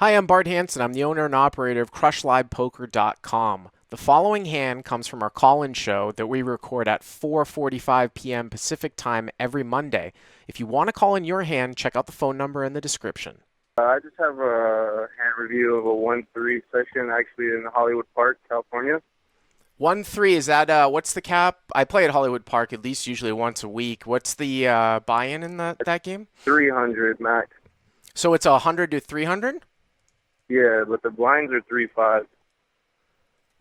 Hi, I'm Bart Hanson. I'm the owner and operator of CrushLivePoker.com. The following hand comes from our call-in show that we record at 4:45 p.m. Pacific Time every Monday. If you want to call in your hand, check out the phone number in the description. I just have a hand review of a 1-3 session actually in Hollywood Park, California. 1-3, is that, what's the cap? I play at Hollywood Park at least usually once a week. What's the buy-in in that game? 300 max. So it's 100 to 300? Yeah, but the blinds are 3-5.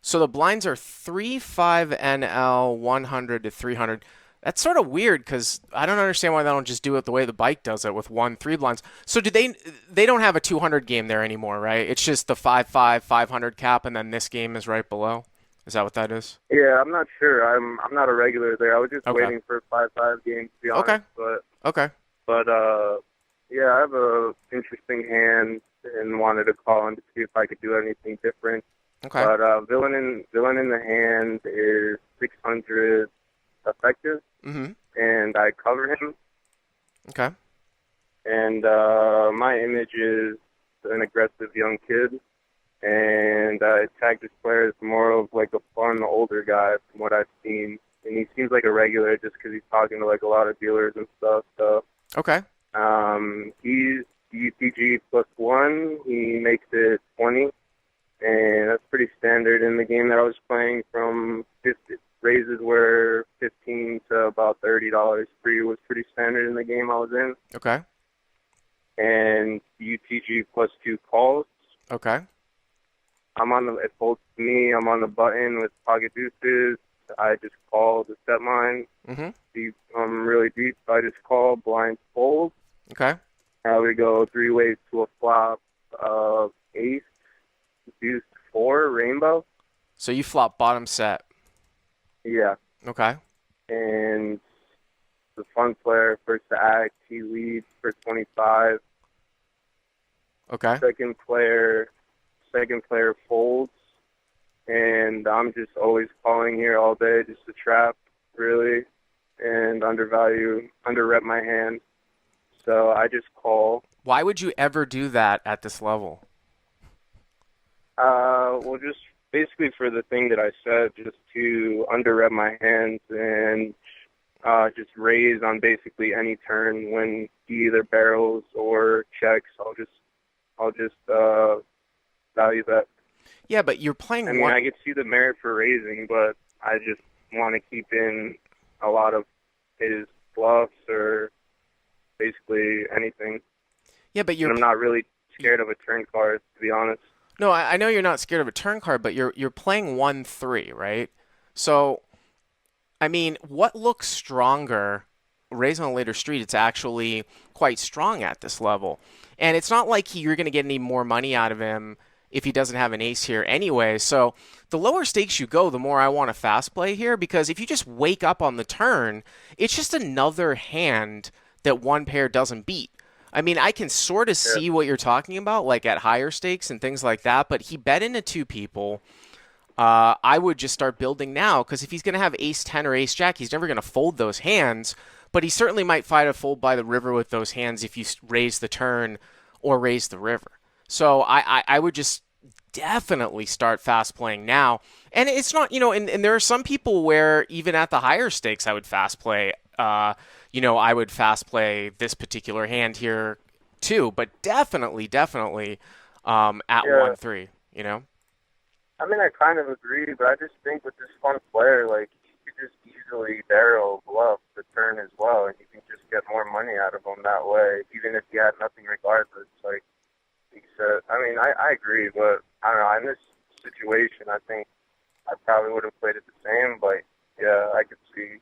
So the blinds are 3-5 NL, 100 to 300. That's sort of weird because I don't understand why they don't just do it the way the bike does it with 1-3 blinds. So do they don't have a 200 game there anymore, right? It's just the 5-5, 500 cap, and then this game is right below. Is that what that is? Yeah, I'm not sure. I'm not a regular there. I was just Okay. waiting for a 5-5 game to be honest. Okay. Okay. But yeah, I have a interesting hand and wanted to call in to see if I could do anything different. Okay. But villain in the hand is 600 effective, and I cover him. Okay. And my image is an aggressive young kid, and I tag this player as more of like a fun older guy from what I've seen, and he seems like a regular just because he's talking to like a lot of dealers and stuff. So Okay. he's UTG +1. He makes it 20, and that's pretty standard in the game that I was playing. From 50, raises were 15 to about $30. Free was pretty standard in the game I was in. Okay. And UTG +2 calls. Okay. It folds to me. I'm on the button with pocket deuces. I just call the step mine. Deep, really deep. I just call blind fold. Okay. Now we go 3 ways to a flop of ace, deuce 4, rainbow. So you flop bottom set. Yeah. Okay. And the fun player, first to act, he leads for 25. Okay. Second player folds, and I'm just always calling here all day, just to trap, really, and underrep my hand. So I just call. Why would you ever do that at this level? Well, just basically for the thing that I said, just to underrep my hands and just raise on basically any turn when he either barrels or checks. I'll just value that. Yeah, but you're playing I mean, I could see the merit for raising, but I just want to keep in a lot of his bluffs or basically anything. Yeah, but I'm not really scared of a turn card, to be honest. No, I know you're not scared of a turn card, but you're playing 1-3, right? So, I mean, what looks stronger? Raising on a later street, it's actually quite strong at this level. And it's not like you're going to get any more money out of him if he doesn't have an ace here anyway. So the lower stakes you go, the more I want to fast play here, because if you just wake up on the turn, it's just another hand that one pair doesn't beat. I mean, I can sort of see what you're talking about, like at higher stakes and things like that, but he bet into 2 people. I would just start building now, because if he's going to have ace-10 or ace-jack, he's never going to fold those hands, but he certainly might fight a fold by the river with those hands if you raise the turn or raise the river. So I would just definitely start fast playing now. And it's not, and there are some people where even at the higher stakes, I would fast play. I would fast play this particular hand here too, but definitely at 1-3, I mean, I kind of agree, but I just think with this fun player, like, you could just easily barrel bluff the turn as well, and you can just get more money out of him that way, even if you had nothing regardless. Like he said, I mean, I agree, but I don't know. In this situation, I think I probably would have played it the same, but yeah, I could see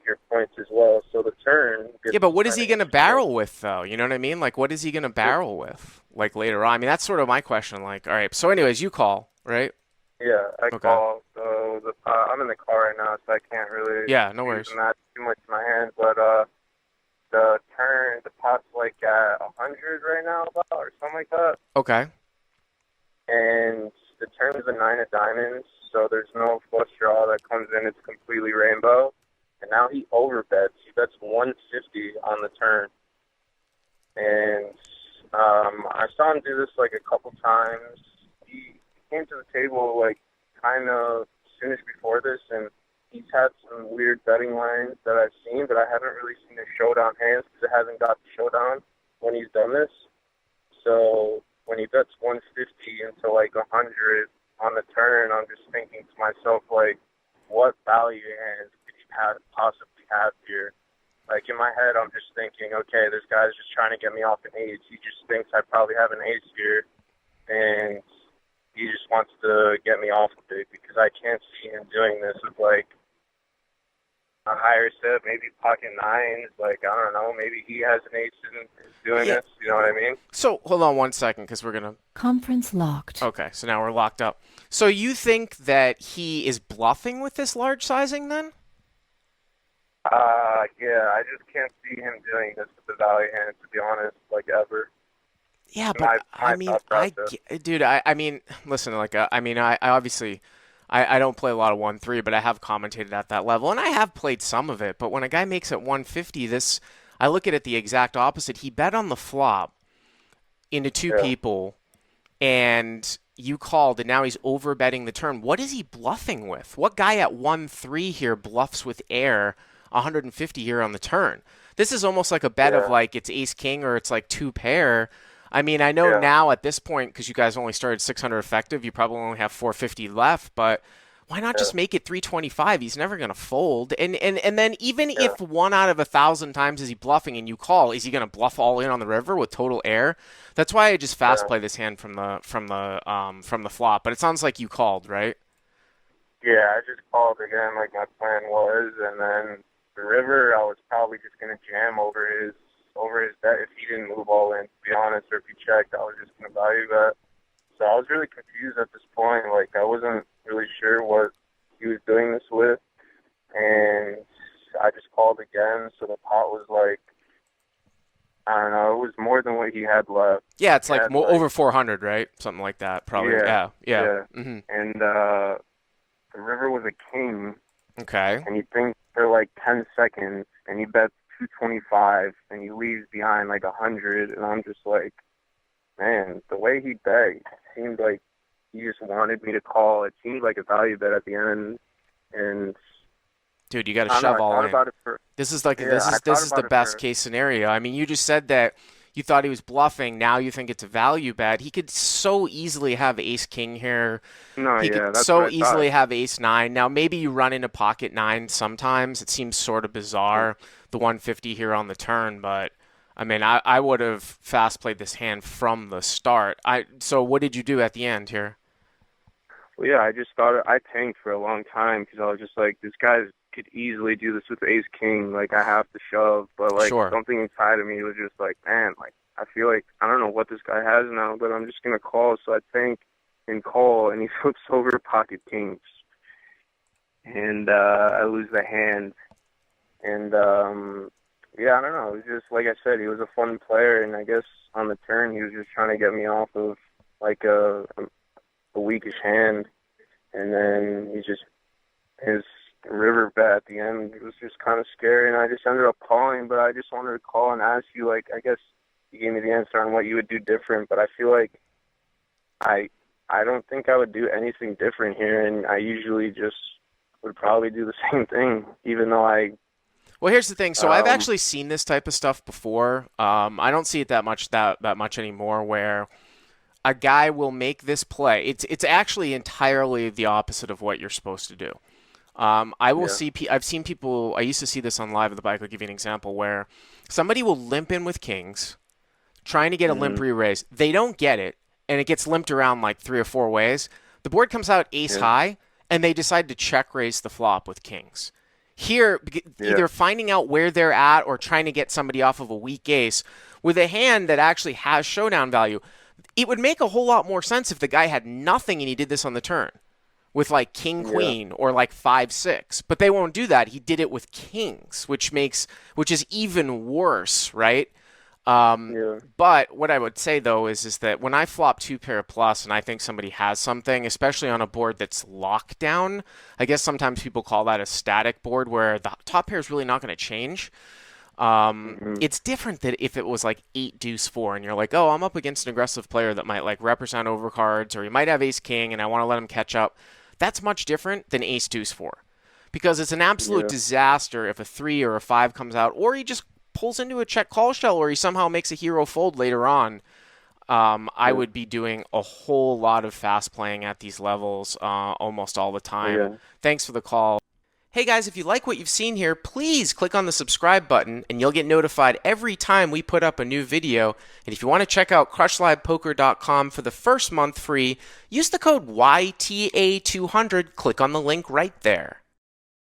your points as well. So the turn. Yeah, but what is he going to barrel with, though? You know what I mean? Like, what is he going to barrel with, like, later on? I mean, that's sort of my question. Like, all right, so anyways, you call, right? Yeah, I call. So I'm in the car right now, so I can't really no worries. Not too much in my hand, but the pot's like at 100 right now, about, or something like that. Okay. And the turn is a 9 of diamonds, so there's no flush draw that comes in. It's completely rainbow. And now he overbets. He bets 150 on the turn. And I saw him do this like a couple times. He came to the table like kind of soonish before this, and he's had some weird betting lines that I've seen, but I haven't really seen his showdown hands because it hasn't got the showdown when he's done this. So when he bets 150 into like 100 on the turn, I'm just thinking to myself like, what value hands could he possibly have here? Like in my head, I'm just thinking, okay, this guy's just trying to get me off an ace. He just thinks I probably have an ace here, and he just wants to get me off of it because I can't see him doing this with like a higher set, maybe pocket nines. Like I don't know, maybe he has an ace and is doing Yeah. this. You know what I mean? So hold on one second because we're gonna. Conference locked. Okay, so now we're locked up. So you think that he is bluffing with this large sizing then? Yeah, I just can't see him doing this with the value hand, to be honest, like ever. Yeah, My but I mean, thought process. dude, I mean, listen, like, I mean, I obviously, I don't play a lot of 1-3, but I have commentated at that level, and I have played some of it. But when a guy makes it 150, this, I look at it the exact opposite. He bet on the flop into two Yeah. people, and you called, and now he's over betting the turn. What is he bluffing with? What guy at 1-3 here bluffs with air 150 here on the turn? This is almost like a bet of Yeah. like it's ace king or it's like two pair. I mean, I know Yeah. now at this point, because you guys only started 600 effective, you probably only have 450 left, but why not Yeah. just make it 325? He's never going to fold. And then even Yeah. if 1 out of 1,000 times is he bluffing and you call, is he going to bluff all in on the river with total air? That's why I just fast Yeah. play this hand from the flop. But it sounds like you called, right? Yeah, I just called again like my plan was, and then the river, I was probably just gonna jam over his bet if he didn't move all in. To be honest, or if he checked, I was just gonna value bet. So I was really confused at this point. Like I wasn't really sure what he was doing this with, and I just called again. So the pot was like, I don't know, it was more than what he had left. Yeah, it's He like had more like, over 400, right? Something like that, probably. yeah, Yeah, yeah. yeah, Hmm. and the river was a king. Okay. And he thinks for like 10 seconds, and he bets 225, and he leaves behind like 100, and I'm just like, man, the way he bet seemed like he just wanted me to call. It seemed like a value bet at the end, and Dude, you got to I don't know. shove I all thought in. about it for This is like yeah, I this thought is the about it best for case scenario. I mean, you just said that you thought he was bluffing. Now you think it's a value bet. He could so easily have ace king here. no, He yeah, could that's what so I thought. easily have ace nine. Now maybe you run into pocket nine sometimes. It seems sort of bizarre, the 150 here on the turn, but I mean, I would have fast played this hand from the start. So what did you do at the end here? Well, yeah, I just thought I tanked for a long time because I was just like, this guy could easily do this with ace king. Like, I have to shove, but like Sure. something inside of me was just like, man, like I feel like I don't know what this guy has now, but I'm just gonna call. So I tank and call, and he flips over pocket kings, and I lose the hand, and yeah, I don't know. It was just like I said, he was a fun player, and I guess on the turn he was just trying to get me off of like a weakish hand, and then he just his river bet at the end was just kind of scary, and I just ended up calling. But I just wanted to call and ask you, like, I guess you gave me the answer on what you would do different, but I feel like I I don't think I would do anything different here, and I usually just would probably do the same thing, even though Well, here's the thing. So I've um actually seen this type of stuff before. I don't see it that much anymore. Where a guy will make this play. It's actually entirely the opposite of what you're supposed to do. I will yeah see. I've seen people. I used to see this on live at the bike. I'll give you an example where somebody will limp in with kings, trying to get a limp mhm re-raise. They don't get it, and it gets limped around like 3 or 4 ways. The board comes out ace yeah high, and they decide to check raise the flop with kings. Here, yeah either finding out where they're at or trying to get somebody off of a weak ace with a hand that actually has showdown value. It would make a whole lot more sense if the guy had nothing and he did this on the turn with like king yeah queen or like 5-6, but they won't do that. He did it with kings, which is even worse, right? yeah But what I would say though is that when I flop two pair plus and I think somebody has something, especially on a board that's locked down, I guess sometimes people call that a static board where the top pair is really not going to change. Hmm. It's different that if it was like 8 deuce 4 and you're like, oh, I'm up against an aggressive player that might like represent overcards, or he might have ace king and I want to let him catch up. That's much different than ace deuce 4 because it's an absolute Yeah. disaster if a 3 or a 5 comes out, or he just pulls into a check call shell, or he somehow makes a hero fold later on. I Yeah. would be doing a whole lot of fast playing at these levels almost all the time. Yeah. Thanks for the call. Hey guys, if you like what you've seen here, please click on the subscribe button and you'll get notified every time we put up a new video. And if you want to check out CrushLivePoker.com for the first month free, use the code YTA200. Click on the link right there.